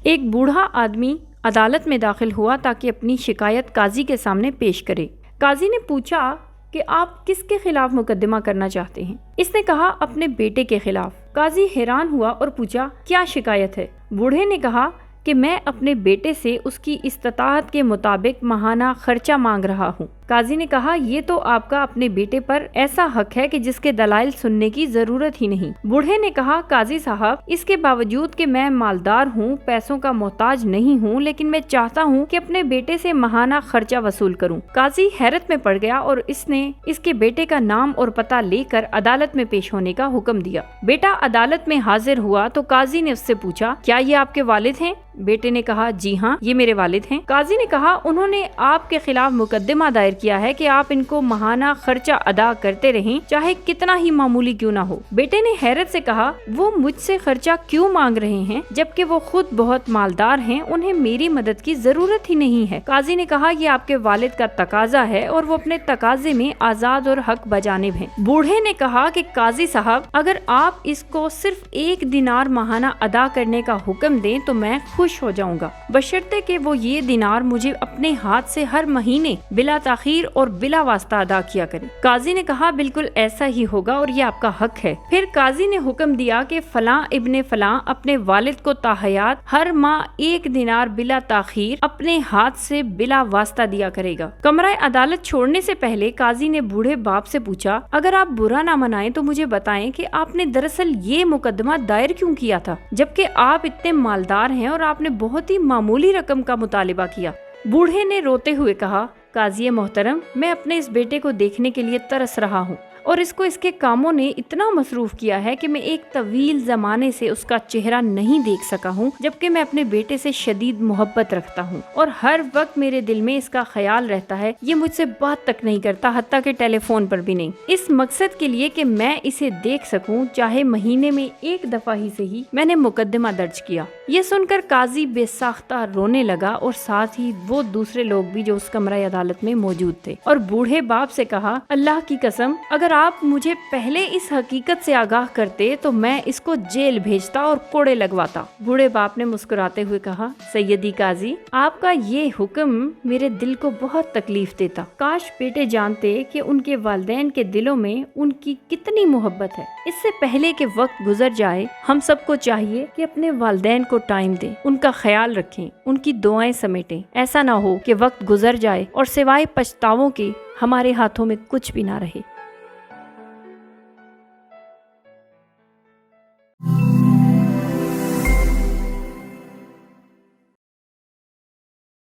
ایک بوڑھا آدمی عدالت میں داخل ہوا تاکہ اپنی شکایت قاضی کے سامنے پیش کرے۔ قاضی نے پوچھا کہ آپ کس کے خلاف مقدمہ کرنا چاہتے ہیں؟ اس نے کہا اپنے بیٹے کے خلاف۔ قاضی حیران ہوا اور پوچھا کیا شکایت ہے؟ بوڑھے نے کہا کہ میں اپنے بیٹے سے اس کی استطاعت کے مطابق ماہانہ خرچہ مانگ رہا ہوں۔ قاضی نے کہا یہ تو آپ کا اپنے بیٹے پر ایسا حق ہے کہ جس کے دلائل سننے کی ضرورت ہی نہیں۔ بوڑھے نے کہا قاضی صاحب، اس کے باوجود کہ میں مالدار ہوں، پیسوں کا محتاج نہیں ہوں، لیکن میں چاہتا ہوں کہ اپنے بیٹے سے ماہانہ خرچہ وصول کروں۔ قاضی حیرت میں پڑ گیا اور اس نے اس کے بیٹے کا نام اور پتہ لے کر عدالت میں پیش ہونے کا حکم دیا۔ بیٹا عدالت میں حاضر ہوا تو قاضی نے اس سے پوچھا کیا یہ آپ کے والد ہیں؟ بیٹے نے کہا جی ہاں، یہ میرے والد ہیں۔ قاضی نے کہا انہوں نے آپ کے خلاف مقدمہ دائر کیا ہے کہ آپ ان کو ماہانہ خرچہ ادا کرتے رہیں، چاہے کتنا ہی معمولی کیوں نہ ہو۔ بیٹے نے حیرت سے کہا وہ مجھ سے خرچہ کیوں مانگ رہے ہیں جبکہ وہ خود بہت مالدار ہیں، انہیں میری مدد کی ضرورت ہی نہیں ہے۔ قاضی نے کہا یہ آپ کے والد کا تقاضا ہے اور وہ اپنے تقاضے میں آزاد اور حق بجانب ہیں۔ بوڑھے نے کہا کہ قاضی صاحب، اگر آپ اس کو صرف 1 دینار ماہانہ ادا کرنے کا حکم دیں تو میں خوش ہو جاؤں گا، بشرطے کہ وہ یہ دینار مجھے اپنے ہاتھ سے ہر مہینے بلا تاخیر اور بلا واسطہ ادا کیا کرے۔ قاضی نے کہا بالکل ایسا ہی ہوگا اور یہ آپ کا حق ہے۔ پھر قاضی نے حکم دیا کہ فلاں ابن فلاں اپنے والد کو تاحیات ہر ماہ 1 دینار بلا تاخیر اپنے ہاتھ سے بلا واسطہ دیا کرے گا۔ کمرہ عدالت چھوڑنے سے پہلے قاضی نے بوڑھے باپ سے پوچھا اگر آپ برا نہ منائیں تو مجھے بتائیں کہ آپ نے دراصل یہ مقدمہ دائر کیوں کیا تھا جبکہ آپ اتنے مالدار ہیں اور آپ نے بہت ہی معمولی رقم کا مطالبہ کیا۔ بوڑھے نے روتے ہوئے کہا قاضی محترم، میں اپنے اس بیٹے کو دیکھنے کے لیے ترس رہا ہوں اور اس کو اس کے کاموں نے اتنا مصروف کیا ہے کہ میں ایک طویل زمانے سے اس کا چہرہ نہیں دیکھ سکا ہوں، جبکہ میں اپنے بیٹے سے شدید محبت رکھتا ہوں اور ہر وقت میرے دل میں اس کا خیال رہتا ہے۔ یہ مجھ سے بات تک نہیں کرتا، حتیٰ کہ ٹیلی فون پر بھی نہیں۔ اس مقصد کے لیے کہ میں اسے دیکھ سکوں، چاہے مہینے میں 1 دفعہ ہی سے ہی، میں نے مقدمہ درج کیا۔ یہ سن کر قاضی بے ساختہ رونے لگا اور ساتھ ہی وہ دوسرے لوگ بھی جو اس کمرہ عدالت میں موجود تھے، اور بوڑھے باپ سے کہا اللہ کی قسم، اگر آپ مجھے پہلے اس حقیقت سے آگاہ کرتے تو میں اس کو جیل بھیجتا اور کوڑے لگواتا۔ بوڑھے باپ نے مسکراتے ہوئے کہا سیدی قاضی، آپ کا یہ حکم میرے دل کو بہت تکلیف دیتا۔ کاش بیٹے جانتے کہ ان کے والدین کے دلوں میں ان کی کتنی محبت ہے۔ اس سے پہلے کہ وقت گزر جائے، ہم سب کو چاہیے کہ اپنے والدین کو ٹائم دیں، ان کا خیال رکھیں، ان کی دعائیں سمیٹیں۔ ایسا نہ ہو کہ وقت گزر جائے اور سوائے پچھتاووں کے ہمارے ہاتھوں میں کچھ بھی نہ رہے۔